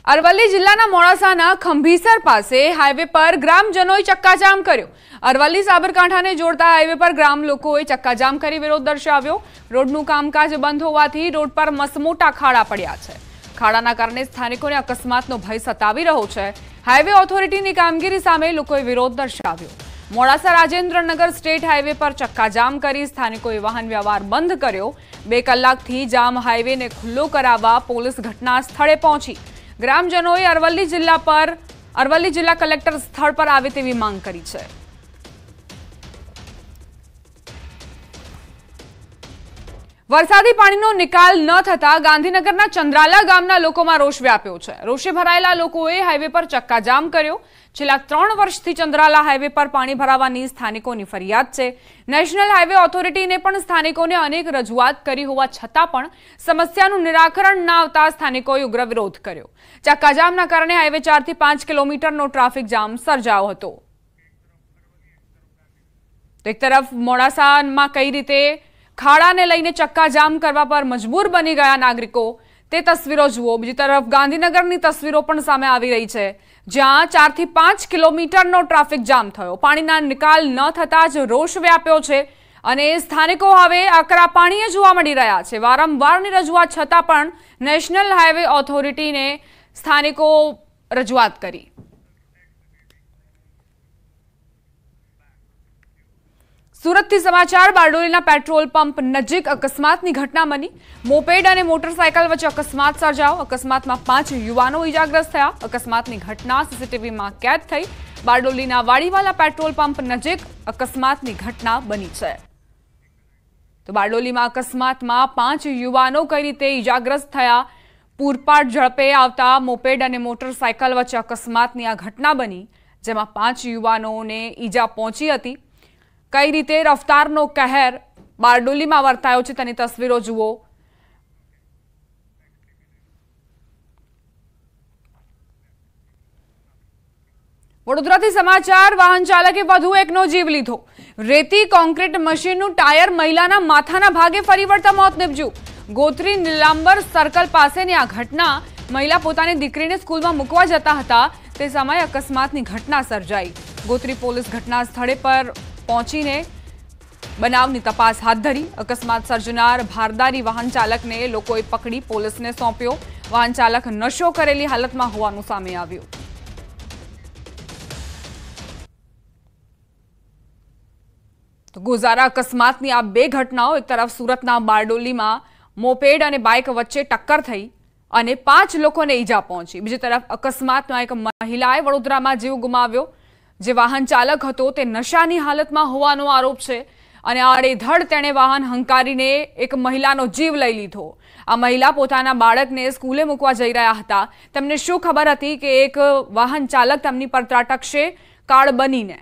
અરવલ્લી જિલ્લાના મોડાસાના ખંભીસર પાસે હાઈવે પર ગ્રામજનોએ ચક્કાજામ કર્યો। અરવલ્લી સાબરકાંઠાને જોડતા હાઈવે પર ગ્રામ લોકોએ ચક્કાજામ કરી વિરોધ દર્શાવ્યો। રોડનું કામકાજ બંધ હોવાથી રોડ પર મસમોટા ખાડા પડ્યા છે। ખાડાના કારણે સ્થાનિકોને અકસ્માતનો ભય સતાવી રહ્યો છે। હાઈવે ઓથોરિટીની કામગીરી સામે લોકોએ વિરોધ દર્શાવ્યો। મોડાસા રાજેન્દ્રનગર સ્ટેટ હાઈવે પર ચક્કાજામ કરી સ્થાનિકોએ વાહન વ્યવહાર બંધ કર્યો। 2 કલાકથી જામ હાઈવેને ખુલ્લો કરાવવા પોલીસ ઘટના સ્થળે પહોંચી। ग्रामजनों अरवल्ली जिला कलेक्टर स्थल पर आवे तेवी मांग करी छे। वरसादी पाणीनो निकाल न थता गांधीनगरना चंद्राला गामना लोकोमां रोष व्याप्यो छे। रोषे भरायेला लोकोए हाईवे पर चक्काजाम कर्यो। छेल्ला 3 वर्षथी चंद्राला हाईवे पर पाणी भरावानी स्थानिकोनी फरियाद छे। नेशनल हाईवे ऑथोरिटीने पण स्थानिकोने अनेक रजूआत करी होवा छतां पण समस्यानुं निराकरण न आवता स्थानिकोए उग्र विरोध कर्यो। चक्काजामना कारणे हाईवे 4 થી 5 किलोमीटरनो ट्राफिक जाम सर्जायो हतो। एक तरफ मोडासामां कई रीते खाड़ाने लईने चक्काजाम करवा पर मजबूर बनी गया नागरिको ते तस्वीरो जुओ। बीजी तरफ गांधीनगरनी तस्वीरो पण सामे आवी रही छे, ज्यां 4 થી 5 किलोमीटरनो ट्राफिक जाम थयो। पाणीना निकाल न थता ज रोष व्याप्यो छे અને સ્થાનિકો હવે આકરા પાણીએ જોવા મળી રહ્યા છે। વારંવારની રજૂઆત છતાં પણ નેશનલ હાઈવે ઓથોરિટીને સ્થાનિકો રજૂઆત કરી। सूरत समाचार बारडोलीना पेट्रोल पंप नजीक अकस्मातनी घटना बनी। मोपेड और मोटरसाइकल वच्चे अकस्मात सर्जायो। अकस्मात में 5 युवानो इजाग्रस्त थया। अकस्मातनी घटना सीसीटीवी में कैद थई। बारडोलीना वाड़ीवाला पेट्रोल पंप नजीक अकस्मातनी घटना बनी है। तो बारडोली में अकस्मात में 5 युवानो कई रीते इजाग्रस्त थया। पूरपाट झड़पे आवता मोपेड और मोटरसाइकल वच्चे अकस्मातनी आ घटना बनी, जेमां 5 युवानोने ईजा पहोंची हती। कई रीते रफ्तारनो कहर बारडोली में वर्तायो छे तेनी तस्वीरो जुओ। वडोदराथी समाचार वाहन चालके वधु एकनो जीव लीधो। रेती कोंक्रीट मशीननुं टायर महिलाना माथाना भागे फरी वळता मौत निपज्युं। गोत्री नीलांबर सर्कल पासेनी आ घटना महिला पोतानी दीकरीने स्कूलमां मूकवा जता हता ते समये अकस्मातनी घटना सर्जाई। गोत्री पोलीस घटना स्थळे पर पहुंचीने बनावनी तपास हाथ धरी। अकस्मात सर्जनार भारदारी वाहन चालक ने लोकोए पकड़ी पोलीस ने सौंप्यो। वाहन चालक नशो करेली हालत में होवानुं सामे आव्युं। तो गुजारा अकस्मातनी आ 2 घटनाओं, एक तरफ सूरतना बारडोली में मोपेड और बाइक वच्चे टक्कर थई और 5 लोकोने ईजा पहोंची। बीजी तरफ अकस्मात में एक महिलाए वडोदरा में जीव गुमाव्यो। जे वाहन चालक हतो ते नशानी हालत में होवानो आरोप छे અને આડેધડ તેણે વાહન હંકારીને એક મહિલાનો જીવ લઈ લીધો। આ મહિલા પોતાના બાળકને સ્કૂલે મૂકવા જઈ રહ્યા હતા। તેમને શું ખબર હતી કે એક વાહન ચાલક તેમની પર ત્રાટકશે કાળ બનીને।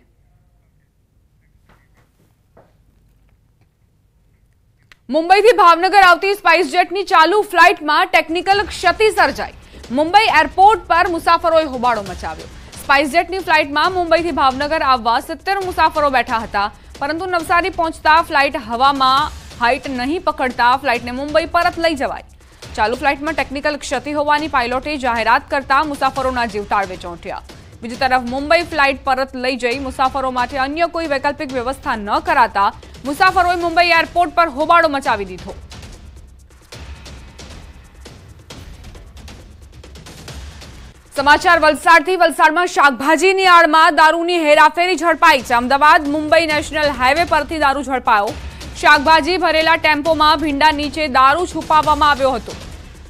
મુંબઈથી ભાવનગર આવતી સ્પાઇસ જેટની ચાલુ ફ્લાઇટમાં ટેકનિકલ ક્ષતિ સર્જાઈ। મુંબઈ એરપોર્ટ પર મુસાફરોએ હોબાળો મચાવ્યો। स्पाइस जेटनी फ्लाइट में मुंबई थी भावनगर आववा 70 मुसाफरो बैठा हता, परंतु नवसारी पहुंचता फ्लाइट हवा में हाइट नहीं पकड़ता फ्लाइट ने मुंबई परत लई जवाई। चालू फ्लाइट में टेक्निकल क्षति होवानी पायलटे जाहेरात करता मुसाफरोना जीव ताळवे चोंट्या। बीजी तरफ मुंबई फ्लाइट परत लई जई मुसाफरो माटे अन्य कोई वैकल्पिक व्यवस्था न कराता मुसाफरोए मुंबई एरपोर्ट पर होबाळो मचावी दीधो। समाचार वलसाडथी। वलसाडमां शाकभाजीनी आड़मां दारूनी हेराफेरी झड़पाई छे। अमदावाद मुंबई नेशनल हाईवे परथी दारू झड़पायो। शाकभाजी भरेला टेम्पोमां भींडा नीचे दारू छुपाववामां આવ્યો હતો।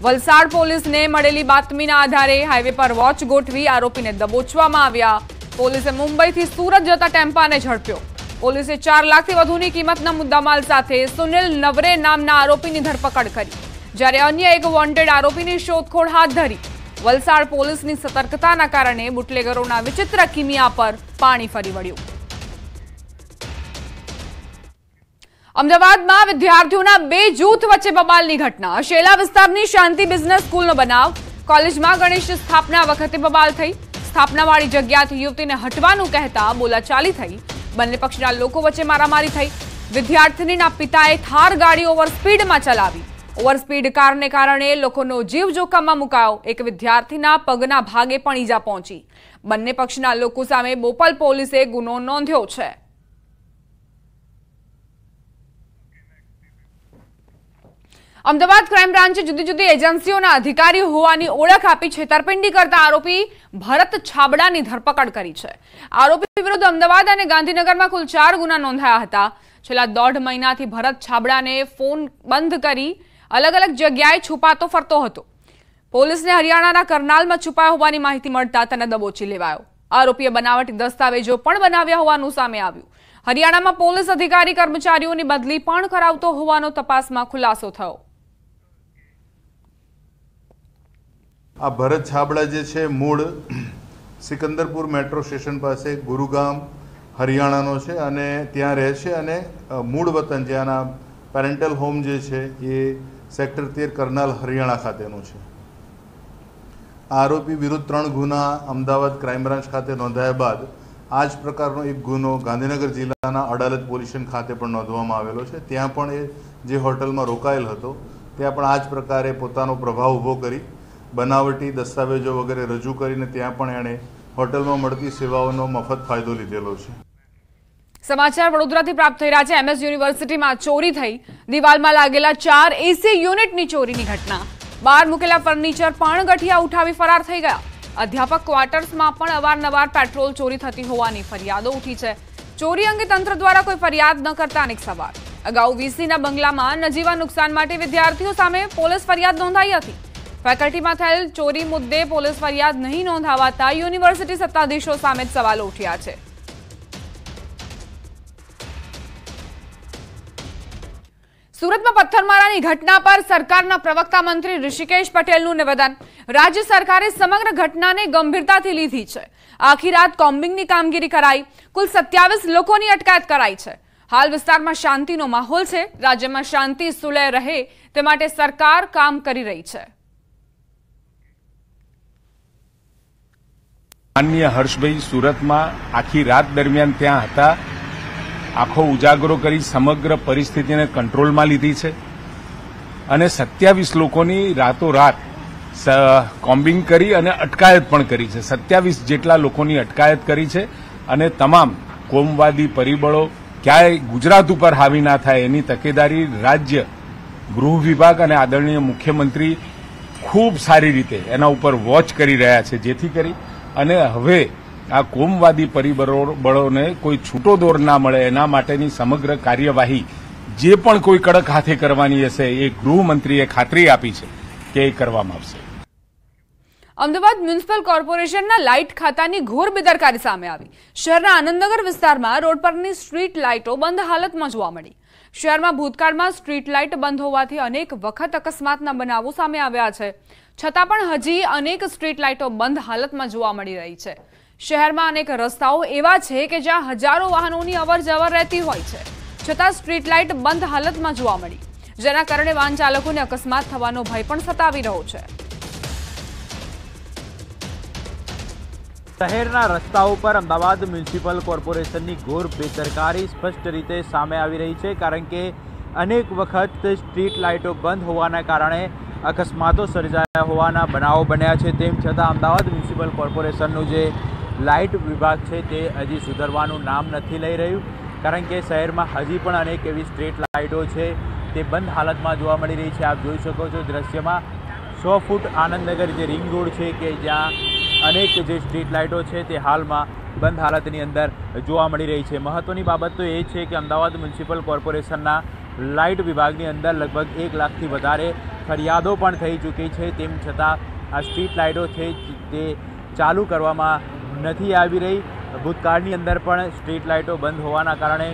वलसाड पोलीसने मळेली बातमीना आधारे हाईवे पर वॉच गोठवी आरोपीने दबोचवामां આવ્યા। पोलीसे मुंबईथी सूरत जता टेम्पाने झड़प्यो। पोलीसे 4 लाखथी વધુની કિંમતના મુદ્દામાલ સાથે સુનિલ નવરે નામના આરોપીની ધરપકડ કરી, જ્યારે અન્ય એક વોન્ટેડ આરોપીની શોધખોળ હાથ ધરી। वलसाड पोलीसनी सतर्कताना कारणे बुटलेगरोना विचित्र किमिया पर पाणी फरी वळ्युं। अमदावादमां विद्यार्थीओना 2 जूथ वच्चे बबालनी घटना। शेला विस्तारनी शांति बिजनेस स्कूलनो बनाव। कॉलेजमां गणेश स्थापना वखते बबाल थई। स्थापनावाળી जग्याथी युवतीने हटवानुं कहेता बोलाचाली थई। बंने पक्षना लोको वच्चे मारामारी थई। विद्यार्थिनीना पिताए थार गाड़ी ओवर स्पीडमां चलावी। ઓવરસ્પીડ કારને કારણે લોકોનો જીવ જોખમમાં મુકાયો। એક વિદ્યાર્થીના પગના ભાગે પણ ઈજા પહોંચી। બંને પક્ષના લોકો સામે બોપલ પોલીસે ગુનો નોંધ્યો છે। અમદાવાદ ક્રાઇમ બ્રાન્ચે જુદી જુદી એજન્સીઓના અધિકારી હોવાની ઓળખ આપી છેતરપિંડી કરતા આરોપી ભરત છાબડાની ધરપકડ કરી છે। આરોપી વિરુદ્ધ અમદાવાદ અને ગાંધીનગરમાં કુલ 4 ગુના નોંધાયા હતા। છેલ્લા 1.5 મહિનાથી ભરત છાબડાને ફોન બંધ કરી અલગ અલગ જગ્યાએ છુપાતો ફરતો હતો। પોલીસને હરિયાણાના કરનાલમાં છુપાયો હોવાની માહિતી મળતા તેને દબોચી લેવાયો। આરોપીએ બનાવટી દસ્તાવેજો પણ બનાવ્યા હોવાનું સામે આવ્યું। હરિયાણામાં પોલીસ અધિકારી કર્મચારીઓની બદલી પણ કરાવતો હોવાનો તપાસમાં ખુલાસો થયો। આ ભરત છાબડા જે છે મૂળ સિકંદરપુર મેટ્રો સ્ટેશન પાસે ગુરુગામ હરિયાણાનો છે અને ત્યાં રહે છે અને મૂળ વતન જ્યાંના પેરેન્ટલ હોમ જે છે એ સેક્ટર 13 કરનાલ હરિયાણા ખાતેનું છે। આરોપી વિરુદ્ધ 3 ગુના અમદાવાદ ક્રાઇમ બ્રાન્ચ ખાતે નોંધાયા બાદ આ જ પ્રકારનો એક ગુનો ગાંધીનગર જિલ્લાના અડાલજ પોલીસ સ્ટેશન ખાતે પણ નોંધવામાં આવેલો છે। ત્યાં પણ એ જે હોટલમાં રોકાયેલ હતો ત્યાં પણ આ જ પ્રકારે પોતાનો પ્રભાવ ઊભો કરી બનાવટી દસ્તાવેજો વગેરે રજૂ કરીને ત્યાં પણ એણે હોટલમાં મળતી સેવાઓનો મફત ફાયદો લીધેલો છે। સમાચાર વડોદરાથી પ્રાપ્ત થઈ રહ્યા છે। એમએસ યુનિવર્સિટીમાં ચોરી થઈ। દિવાલમાં લાગેલા 4 એસી યુનિટની ચોરીની ઘટના। બહાર મૂકેલા ફર્નિચર પણ ગઠિયા ઉઠાવી ફરાર થઈ ગયા। અધ્યાપક ક્વાર્ટર્સમાં પણ અવારનવાર પેટ્રોલ ચોરી થતી હોવાની ફરિયાદો ઉઠી છે। ચોરી અંગે તંત્ર દ્વારા કોઈ ફરિયાદ ન કરતા અનેક સવાલ। અગાઉ વીસીના બંગલામાં નજીવા નુકસાન માટે વિદ્યાર્થીઓ સામે પોલીસ ફરિયાદ નોંધાઈ હતી। ફેકલ્ટીમાં થયેલ ચોરી મુદ્દે પોલીસ ફરિયાદ નહીં નોંધાવાતા યુનિવર્સિટી સત્તાધીશો સામે સવાલો ઉઠ્યા છે। સુરતમાં પથ્થરમારાની ઘટના પર સરકારના પ્રવક્તા મંત્રી ઋષિકેશ પટેલનું નિવેદન। રાજ્ય સરકારે સમગ્ર ઘટનાને ગંભીરતાથી લીધી છે। આખી રાત કોમ્બિંગની કામગીરી કરાઈ। કુલ 27 લોકોની અટકાયત કરાઈ છે। હાલ વિસ્તારમાં શાંતિનો માહોલ છે। રાજ્યમાં શાંતિ સુલેહ રહે તે માટે સરકાર કામ કરી રહી છે। માનનીય હર્ષભાઈ સુરતમાં આખી રાત દરમિયાન ત્યાં હતા। આખો ઉજાગરો કરી સમગ્ર પરિસ્થિતિને કંટ્રોલમાં લીધી છે અને 27 લોકોની રાતોરાત કોમ્બિંગ કરી અને અટકાયત પણ કરી છે। 27 જેટલા લોકોની અટકાયત કરી છે અને તમામ કોમવાદી પરિબળો ક્યાંય ગુજરાત ઉપર હાવી ના થાય એની તકેદારી રાજ્ય ગૃહ વિભાગ અને આદરણીય મુખ્યમંત્રી ખૂબ સારી રીતે એના ઉપર વોચ કરી રહ્યા છે, જેથી કરી અને હવે આ કોમવાદી પરિબળોને કોઈ છૂટો દોર ના મળે એના માટેની સમગ્ર કાર્યવાહી જે પણ કોઈ કડક હાથે કરવાની હશે એ ગૃહમંત્રીએ ખાતરી આપી છે કે એ કરવામાં આવશે। અમદાવાદ મ્યુનિસિપલ કોર્પોરેશનના લાઇટ ખાતાની ઘોર બેદરકારી સામે આવી। શહેરના આનંદનગર વિસ્તારમાં રોડ પરની સ્ટ્રીટ લાઇટો બંધ હાલતમાં જોવા મળી। શહેરમાં ભૂતકાળમાં સ્ટ્રીટ લાઇટ બંધ હોવાથી અનેક વખત અકસ્માતના બનાવો સામે આવ્યા છે, છતાં પણ હજી અનેક સ્ટ્રીટ લાઇટો બંધ હાલતમાં જોવા મળી રહી છે। શહેરમાં અનેક રસ્તાઓ એવા છે કે જ્યાં હજારો વાહનોની અવરજવર રહેતી હોય છે, છતાં સ્ટ્રીટ લાઇટ બંધ હાલતમાં જોવા મળી, જેના કારણે વાહન ચાલકોને અકસ્માત થવાનો ભય પણ સતાવી રહ્યો છે। શહેરના રસ્તાઓ પર અમદાવાદ મ્યુનિસિપલ કોર્પોરેશનની ઘોર બેદરકારી સ્પષ્ટ રીતે સામે આવી રહી છે, કારણ કે અનેક વખત સ્ટ્રીટ લાઇટો બંધ હોવાના કારણે અકસ્માતો સર્જાયા હોવાના બનાવો બન્યા છે। તેમ છતાં અમદાવાદ મ્યુનિસિપલ કોર્પોરેશનનું જે લાઇટ વિભાગ છે તે હજી સુધરવાનું નામ નથી લઈ રહ્યું, કારણ કે શહેરમાં હજી પણ અનેક એવી સ્ટ્રીટ લાઇટો છે તે બંધ હાલતમાં જોવા મળી રહી છે। આપ જોઈ શકો છો દ્રશ્યમાં 100 ફૂટ આનંદનગર જે રિંગ રોડ છે કે જ્યાં અનેક જે સ્ટ્રીટ લાઇટો છે તે હાલમાં બંધ હાલતની અંદર જોવા મળી રહી છે। મહત્વની બાબત તો એ છે કે અમદાવાદ મ્યુનિસિપલ કોર્પોરેશનના લાઇટ વિભાગની અંદર લગભગ 1 લાખથી વધારે ફરિયાદો પણ થઈ ચૂકી છે, તેમ છતાં આ સ્ટ્રીટ લાઇટો છે તે ચાલુ કરવામાં નથી આવી રહી। ભૂતકાળની અંદર પણ સ્ટ્રીટ લાઇટો બંધ હોવાના કારણે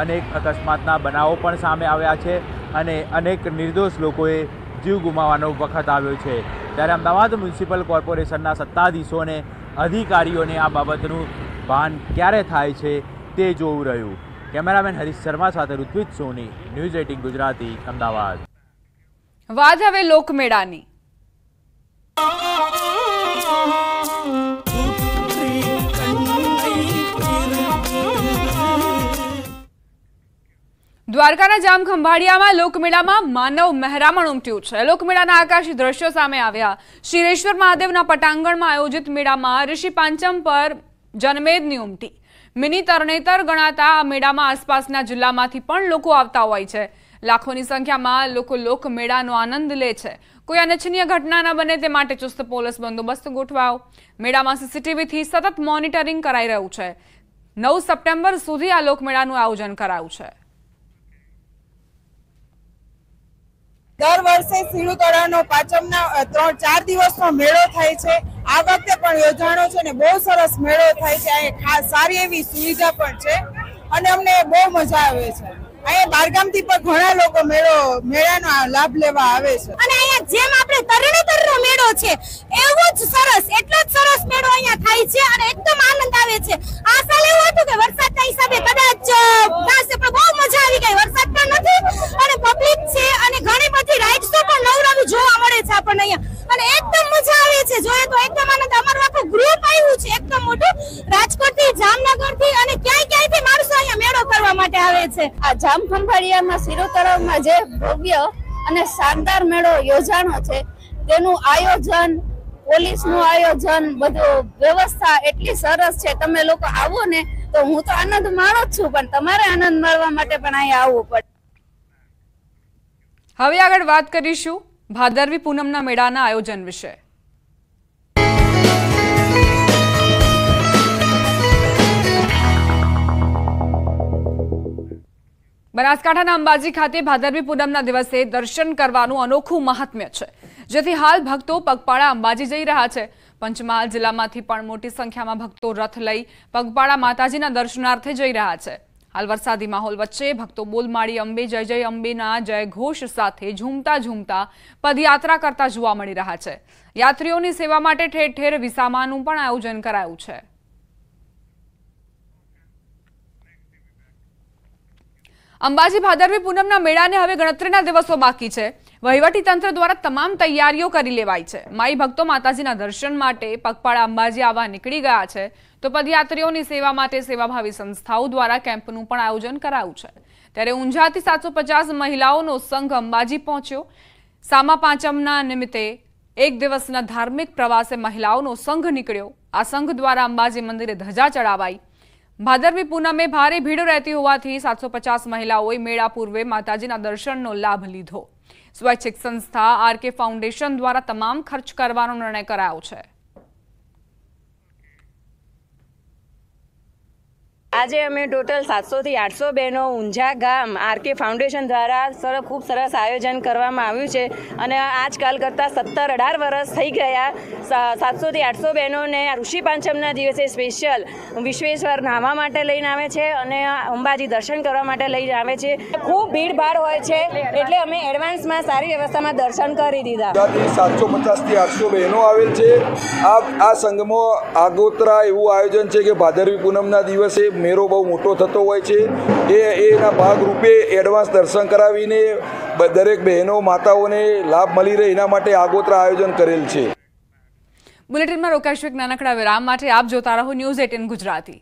અનેક અકસ્માતના બનાવો પણ સામે આવ્યા છે અને અનેક નિર્દોષ લોકોએ જીવ ગુમાવવાનો વખત આવ્યો છે। ત્યારે અમદાવાદ મ્યુનિસિપલ કોર્પોરેશનના સત્તાધીશોને અધિકારીઓને આ બાબતનું ભાન ક્યારે થાય છે તે જોવું રહ્યું। કેમેરામેન હરીશ શર્મા સાથે ઋત્વિજ સોની, ન્યૂઝ 18 ગુજરાતી, અમદાવાદ। વાત હવે લોકમેળાની। દ્વારકાના જામખંભાળિયામાં લોકમેળામાં માનવ મહેરામણ ઉમટ્યું છે। લોકમેળાના આકાશી દ્રશ્યો સામે આવ્યા। શ્રીરેશ્વર મહાદેવના પટાંગણમાં આયોજિત મેળામાં ઋષિ પાંચમ પર જનમેદની ઉમટી। મિની તરણેતર ગણાતા આ મેળામાં આસપાસના જિલ્લામાંથી પણ લોકો આવતા હોય છે। લાખોની સંખ્યામાં લોકો લોકમેળાનો આનંદ લે છે। કોઈ અનિચ્છનીય ઘટના ન બને તે માટે ચુસ્ત પોલીસ બંદોબસ્ત ગોઠવાયો। મેળામાં સીસીટીવીથી સતત મોનિટરિંગ કરાઈ રહ્યું છે। 9 સપ્ટેમ્બર સુધી આ લોકમેળાનું આયોજન કરાયું છે। દર વર્ષે સીડુ તળાવનો પાંચમના 3-4 દિવસનો મેળો થાય છે। આ વખતે પણ યોજાણો છે ને બહુ સરસ મેળો થાય છે। અહીં ખાસ સારી એવી સુવિધા પણ છે અને અમને બહુ મજા આવે છે। અહીંયા બારગામથી પણ ઘણા લોકો મેળાનો લાભ લેવા આવે છે અને અહીંયા જેમ આપણે તરણેતરનો મેળો છે એવો જ સરસ એટલો જ સરસ મેળો અહીંયા થાય છે અને એકદમ આનંદ આવે છે। આ સાલ એવું હતું કે વરસાદના હિસાબે કદાચ થશે પણ બહુ મજા આવી ગઈ। વરસાદ પણ નથી અને પબ્લિક છે અને ઘણી બધી રાઇડ્સો પણ નવનવી જોવા મળે છે આપણને અહીંયા અને એકદમ મજા આવે છે। જોઈએ તો એકદમ આનંદ। અમારું આખું ગ્રુપ આવ્યું છે એકદમ મોટું રાજકોટથી જામનગરથી અને ક્યાંયથી માણસો અહીંયા મેળો કરવા માટે આવે છે। આ જામખંભાળિયામાં સીડુ તળાવમાં જે ભવ્ય અને શાનદાર મેળો યોજાણો છે તેનું આયોજન પોલીસનું આયોજન બધું વ્યવસ્થા એટલી સરસ છે। તમે લોકો આવો ને તો હું તો આનંદ માણો જ છું પણ તમારે આનંદ માણવા માટે પણ અહીંયા આવવું પડે। હવે આગળ વાત કરીશું ભાદરવી પૂનમના મેળાના આયોજન વિશે। બનાસકાંઠાના અંબાજી ખાતે ભાદરવી પૂનમના દિવસે દર્શન કરવાનું અનોખું મહાત્મ્ય છે, જેથી હાલ ભક્તો પગપાળા અંબાજી જઈ રહ્યા છે। પંચમહાલ જિલ્લામાંથી પણ મોટી સંખ્યામાં ભક્તો રથ લઈ પગપાળા માતાજીના દર્શનાર્થે જઈ રહ્યા છે। હાલ વરસાદી માહોલ વચ્ચે ભક્તો બોલમાળી અંબે જય જય અંબેના જય ઘોષ સાથે ઝૂમતા ઝૂમતા પદયાત્રા કરતા જોવા મળી રહ્યા છે। યાત્રીઓની સેવા માટે ઠેર ઠેર વિસામાનું પણ આયોજન કરાયું છે। અંબાજી ભાદરવી પૂનમના મેળાને હવે ગણતરીના દિવસો બાકી છે। વહીવટી તંત્ર દ્વારા તમામ તૈયારીઓ કરી લેવાઈ છે। માઈ ભક્તો માતાજીના દર્શન માટે પગપાળા અંબાજી આવવા નીકળી ગયા છે, તો પદયાત્રીઓની સેવા માટે સેવાભાવી સંસ્થાઓ દ્વારા કેમ્પનું પણ આયોજન કરાયું છે। ત્યારે ઊંઝાથી 750 મહિલાઓનો સંઘ અંબાજી પહોંચ્યો। સામા પાંચમના નિમિત્તે એક દિવસના ધાર્મિક પ્રવાસે મહિલાઓનો સંઘ નીકળ્યો। આ સંઘ દ્વારા અંબાજી મંદિરે ધજા ચડાવાઈ। ભાદરવી પૂનમે ભારે ભીડ રહેતી હોવાથી 750 મહિલાઓએ મેળા પૂર્વે માતાજીના દર્શનનો લાભ લીધો। સ્વૈચ્છિક સંસ્થા આરકે ફાઉન્ડેશન દ્વારા તમામ ખર્ચ કરવાનો નિર્ણય કરાયો છે। આજે અમે ટોટલ 700 થી 800 બહેનો ઊંઝા ગામ આરકે ફાઉન્ડેશન દ્વારા ખૂબ સરસ આયોજન કરવામાં આવ્યું છે અને આજકાલ કરતાં 17-18 વર્ષ થઈ ગયા। 700 થી 800 બહેનોને ઋષિ પાંચમના દિવસે સ્પેશિયલ વિશ્વેશ્વર નાહવા માટે લઈને આવે છે અને અંબાજી દર્શન કરવા માટે લઈને આવે છે। ખૂબ ભીડભાડ હોય છે એટલે અમે એડવાન્સમાં સારી વ્યવસ્થામાં દર્શન કરી દીધા। 750 થી 800 બહેનો આવેલ છે। આ સંઘમાં આગોતરા એવું આયોજન છે કે ભાદરવી પૂનમના દિવસે મેળો બહુ મોટો થતો હોય છે। એના ભાગરૂપે એડવાન્સ દર્શન કરાવીને દરેક બહેનો માતાઓને લાભ મળી રહે એના માટે આગોતરા આયોજન કરેલ છે। બુલેટિનમાં રોકાઈશું એક નાનકડા વિરામ માટે। આપ જોતા રહો ન્યૂઝ 18 ગુજરાતી।